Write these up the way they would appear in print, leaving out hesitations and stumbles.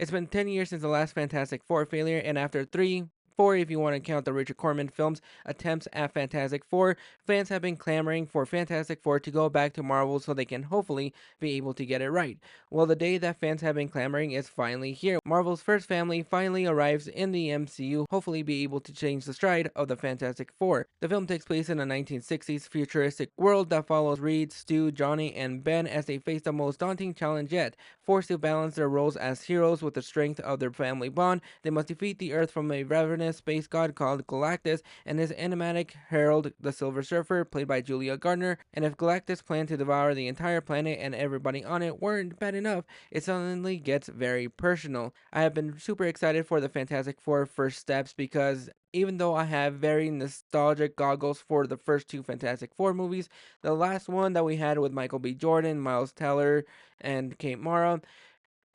It's been 10 years since the last Fantastic Four failure, and after three, four if you want to count the Richard Corman films attempts at Fantastic Four, fans have been clamoring for Fantastic Four to go back to Marvel so they can hopefully be able to get it right. Well, the day that fans have been clamoring is finally here. Marvel's first family finally arrives in the MCU, hopefully be able to change the stride of the Fantastic Four. The film takes place in a 1960s futuristic world that follows Reed, Stu, Johnny, and Ben as they face the most daunting challenge yet. Forced to balance their roles as heroes with the strength of their family bond, they must defeat the Earth from a ravenous space god called Galactus and his enigmatic herald, the Silver Surfer, played by Julia Gardner. And if Galactus' plan to devour the entire planet and everybody on it weren't bad enough, it suddenly gets very personal. I have been super excited for the Fantastic Four first steps because even though I have very nostalgic goggles for the first two Fantastic Four movies, the last one that we had with Michael B. Jordan, Miles Teller, and Kate Mara,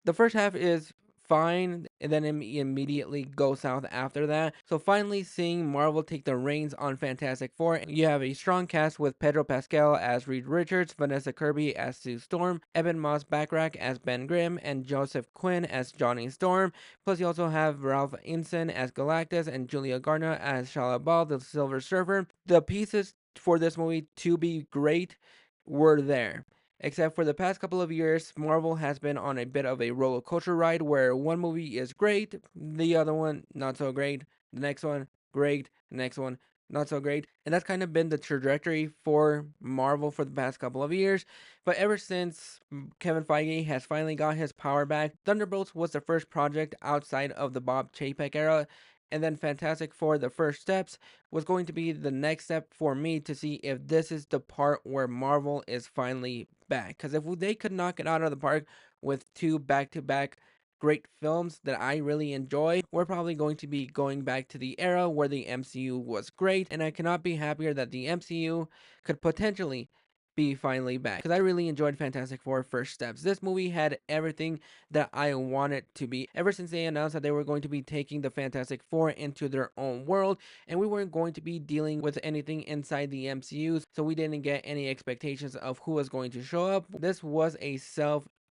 the first half is fine and then immediately go south after that. So finally seeing Marvel take the reins on Fantastic Four, you have a strong cast with Pedro Pascal as Reed Richards, Vanessa Kirby as Sue Storm, Eben Moss Backrack as Ben Grimm, and Joseph Quinn as Johnny Storm. Plus you also have Ralph Inson as Galactus and Julia Garner as Shalabal, the Silver Surfer. The pieces for this movie to be great were there. Except for the past couple of years, Marvel has been on a bit of a roller coaster ride where one movie is great, the other one not so great, the next one great, the next one not so great. And that's kind of been the trajectory for Marvel for the past couple of years. But ever since Kevin Feige has finally got his power back, Thunderbolts was the first project outside of the Bob Chapek era. And then Fantastic Four, the first steps, was going to be the next step for me to see if this is the part where Marvel is finally back. Because if they could knock it out of the park with two back to back great films that I really enjoy, we're probably going to be going back to the era where the MCU was great. And I cannot be happier that the MCU could potentially be finally back because I really enjoyed Fantastic Four First Steps. This movie had everything that I wanted to be ever since they announced that they were going to be taking the Fantastic Four into their own world and we weren't going to be dealing with anything inside the MCU, so we didn't get any expectations of who was going to show up. This was a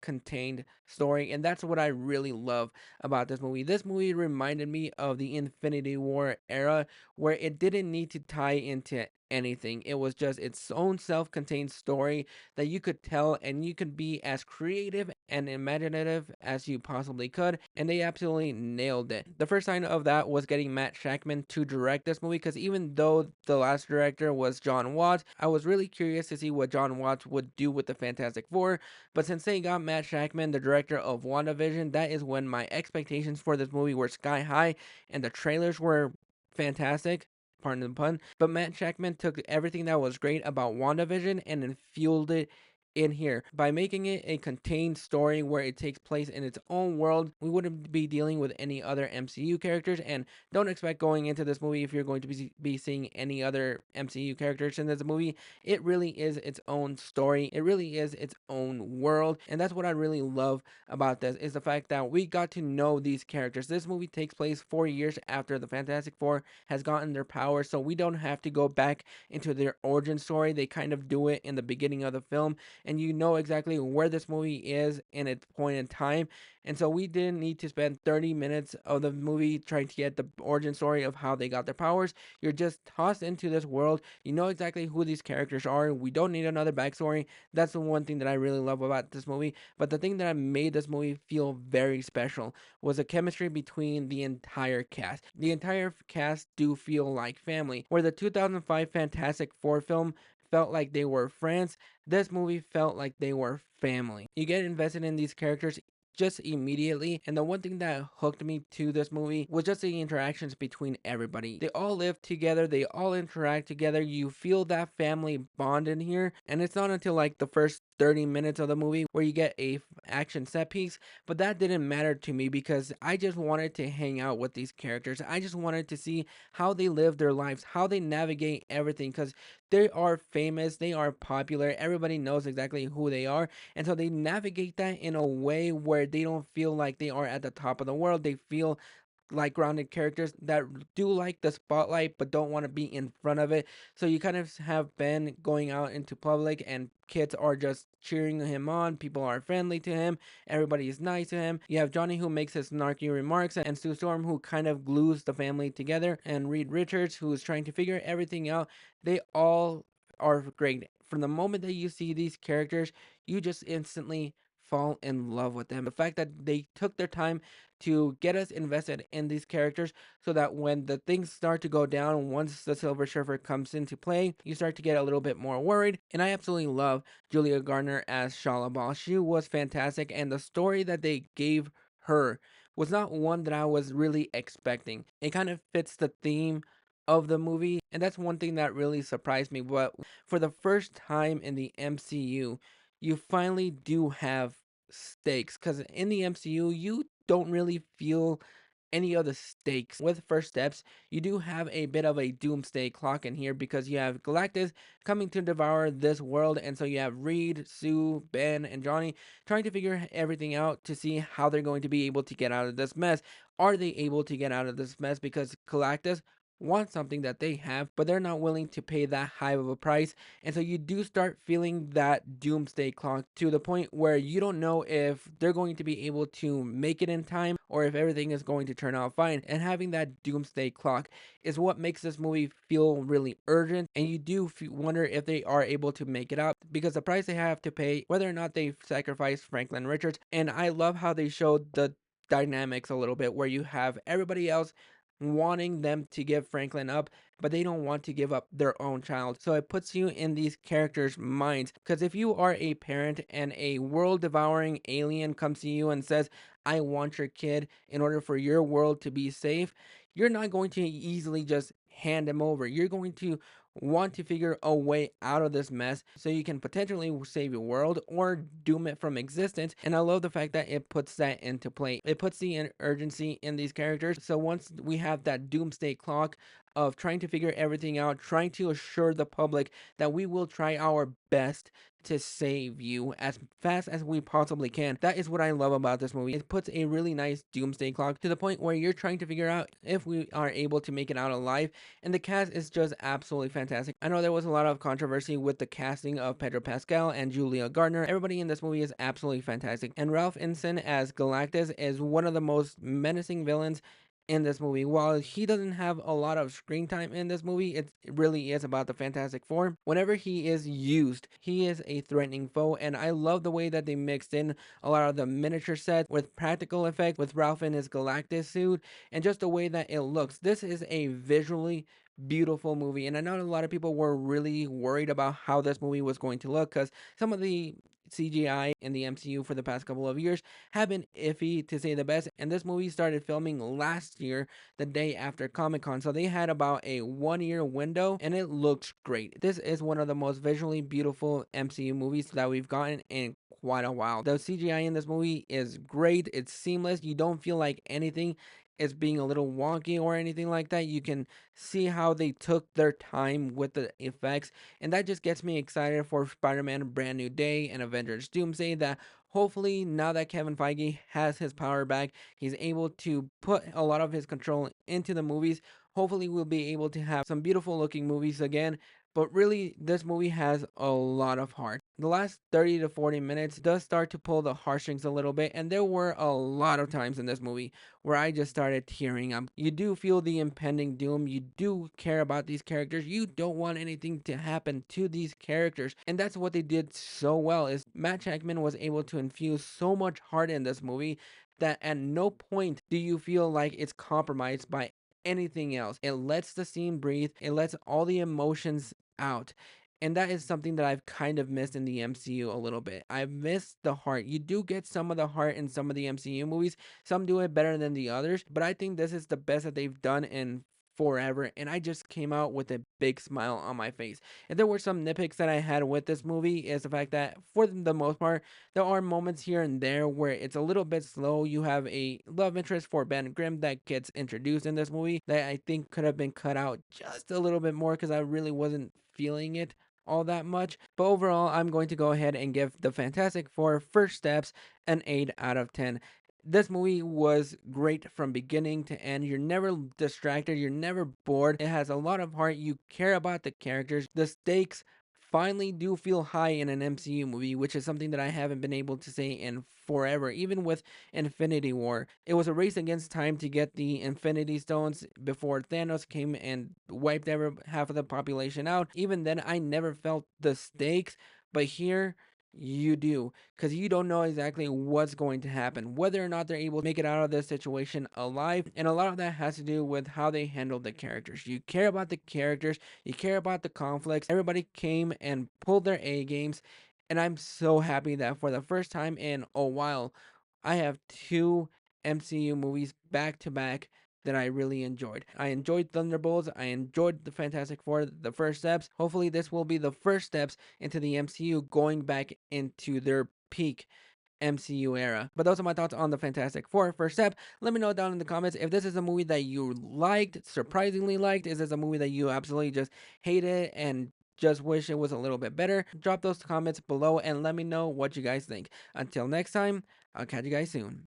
contained story, and that's what I really love about this movie. This movie reminded me of the Infinity War era where it didn't need to tie into anything. It was just its own self-contained story that you could tell and you could be as creative and imaginative as you possibly could, and they absolutely nailed it. The first sign of that was getting Matt Shakman to direct this movie because even though the last director was John Watts, I was really curious to see what John Watts would do with the Fantastic Four, but since they got Matt Shakman, the director of WandaVision, that is when my expectations for this movie were sky high and the trailers were fantastic. Pardon the pun. But Matt Shakman took everything that was great about WandaVision and then fueled it in here by making it a contained story where it takes place in its own world. We wouldn't be dealing with any other MCU characters, and don't expect going into this movie if you're going to be seeing any other MCU characters in this movie. It really is its own story. It really is its own world, and that's what I really love about this is the fact that we got to know these characters. This movie takes place 4 years after the Fantastic Four has gotten their powers, so we don't have to go back into their origin story. They kind of do it in the beginning of the film, and you know exactly where this movie is in its point in time. And so we didn't need to spend 30 minutes of the movie trying to get the origin story of how they got their powers. You're just tossed into this world. You know exactly who these characters are. We don't need another backstory. That's the one thing that I really love about this movie. But the thing that made this movie feel very special was the chemistry between the entire cast. The entire cast do feel like family. Where the 2005 Fantastic Four film felt like they were friends, this movie felt like they were family. You get invested in these characters just immediately, and the one thing that hooked me to this movie was just the interactions between everybody. They all live together, they all interact together, you feel that family bond in here, and it's not until like the first 30 minutes of the movie where you get a action set piece, but that didn't matter to me because I just wanted to hang out with these characters. I just wanted to see how they live their lives, how they navigate everything, because they are famous, they are popular, everybody knows exactly who they are, and so they navigate that in a way where they don't feel like they are at the top of the world. They feel like grounded characters that do like the spotlight but don't want to be in front of it. So you kind of have Ben going out into public and kids are just cheering him on. People are friendly to him. Everybody is nice to him. You have Johnny who makes his snarky remarks and Sue Storm who kind of glues the family together and Reed Richards who is trying to figure everything out. They all are great. From the moment that you see these characters, you just instantly fall in love with them. The fact that they took their time to get us invested in these characters so that when the things start to go down, once the Silver Surfer comes into play, you start to get a little bit more worried. And I absolutely love Julia Garner as Shala Ball. She was fantastic, and the story that they gave her was not one that I was really expecting. It kind of fits the theme of the movie, and that's one thing that really surprised me. But for the first time in the MCU, you finally do have stakes because in the MCU, you don't really feel any of the stakes. With First Steps, you do have a bit of a doomsday clock in here because you have Galactus coming to devour this world, and so you have Reed, Sue, Ben, and Johnny trying to figure everything out to see how they're going to be able to get out of this mess. Are they able to get out of this mess because Galactus want something that they have, but they're not willing to pay that high of a price. And so you do start feeling that doomsday clock to the point where you don't know if they're going to be able to make it in time or if everything is going to turn out fine. And having that doomsday clock is what makes this movie feel really urgent. And you do wonder if they are able to make it out because the price they have to pay, whether or not they sacrifice Franklin Richards. And I love how they showed the dynamics a little bit where you have everybody else wanting them to give Franklin up, but they don't want to give up their own child. So it puts you in these characters' minds. Because if you are a parent and a world devouring alien comes to you and says, I want your kid in order for your world to be safe, you're not going to easily just hand him over. You're going to want to figure a way out of this mess so you can potentially save your world or doom it from existence. And I love the fact that it puts that into play. It puts the urgency in these characters. So once we have that doomsday clock of trying to figure everything out, trying to assure the public that we will try our best to save you as fast as we possibly can. That is what I love about this movie. It puts a really nice doomsday clock to the point where you're trying to figure out if we are able to make it out alive. And the cast is just absolutely fantastic. I know there was a lot of controversy with the casting of Pedro Pascal and Julia Gardner. Everybody in this movie is absolutely fantastic. And Ralph Ineson as Galactus is one of the most menacing villains in this movie. While he doesn't have a lot of screen time in this movie, it really is about the Fantastic Four. Whenever he is used, he is a threatening foe, and I love the way that they mixed in a lot of the miniature sets with practical effects with Ralph in his Galactus suit and just the way that it looks. This is a visually beautiful movie, and I know a lot of people were really worried about how this movie was going to look because some of the CGI in the MCU for the past couple of years have been iffy to say the best. And this movie started filming last year, the day after Comic Con. So they had about a 1 year window and it looks great. This is one of the most visually beautiful MCU movies that we've gotten in quite a while. The CGI in this movie is great, it's seamless. You don't feel like anything is being a little wonky or anything like that. You can see how they took their time with the effects, and that just gets me excited for Spider-Man Brand New Day and Avengers Doomsday that hopefully now that Kevin Feige has his power back, he's able to put a lot of his control into the movies. Hopefully we'll be able to have some beautiful looking movies again. But really, this movie has a lot of heart. The last 30 to 40 minutes does start to pull the heartstrings a little bit, and there were a lot of times in this movie where I just started tearing up. You do feel the impending doom. You do care about these characters. You don't want anything to happen to these characters. And that's what they did so well is Matt Jackman was able to infuse so much heart in this movie that at no point do you feel like it's compromised by anything else. It lets the scene breathe. It lets all the emotions out. And that is something that I've kind of missed in the MCU a little bit. I've missed the heart. You do get some of the heart in some of the MCU movies. Some do it better than the others, but I think this is the best that they've done in forever. And I just came out with a big smile on my face. And there were some nitpicks that I had with this movie is the fact that for the most part, there are moments here and there where it's a little bit slow. You have a love interest for Ben Grimm that gets introduced in this movie that I think could have been cut out just a little bit more because I really wasn't feeling it all that much. But overall, I'm going to go ahead and give the Fantastic Four First Steps an 8 out of 10. This movie was great from beginning to end. You're never distracted, you're never bored. It has a lot of heart. You care about the characters. The stakes finally do feel high in an MCU movie, which is something that I haven't been able to say in forever. Even with Infinity War, it was a race against time to get the Infinity Stones before Thanos came and wiped half of the population out. Even then, I never felt the stakes, but here you do, because you don't know exactly what's going to happen, whether or not they're able to make it out of this situation alive. And a lot of that has to do with how they handle the characters. You care about the characters, you care about the conflicts. Everybody came and pulled their A games. And I'm so happy that for the first time in a while, I have two MCU movies back to back that I really enjoyed. I enjoyed Thunderbolts. I enjoyed the Fantastic Four, the first steps. Hopefully, this will be the first steps into the MCU going back into their peak MCU era. But those are my thoughts on the Fantastic Four first step. Let me know down in the comments if this is a movie that you liked, surprisingly liked. Is this a movie that you absolutely just hated and just wish it was a little bit better? Drop those comments below and let me know what you guys think. Until next time, I'll catch you guys soon.